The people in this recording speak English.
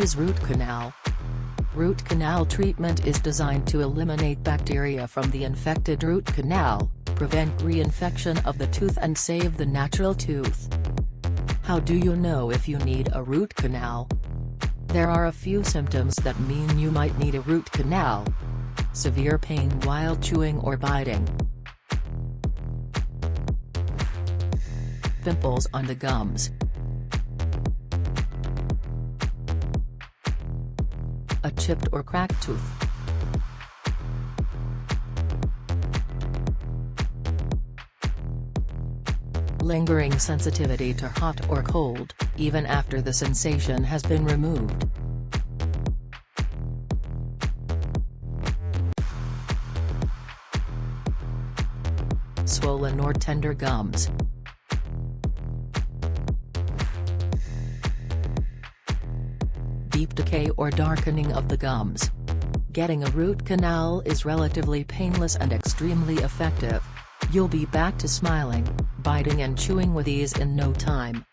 What is root canal? Root canal treatment is designed to eliminate bacteria from the infected root canal, prevent reinfection of the tooth and save the natural tooth. How do you know if you need a root canal? There are a few symptoms that mean you might need a root canal. Severe pain while chewing or biting. Pimples on the gums. A chipped or cracked tooth. Lingering sensitivity to hot or cold, even after the sensation has been removed. Swollen or tender gums. Deep decay or darkening of the gums. Getting a root canal is relatively painless and extremely effective. You'll be back to smiling, biting and chewing with ease in no time.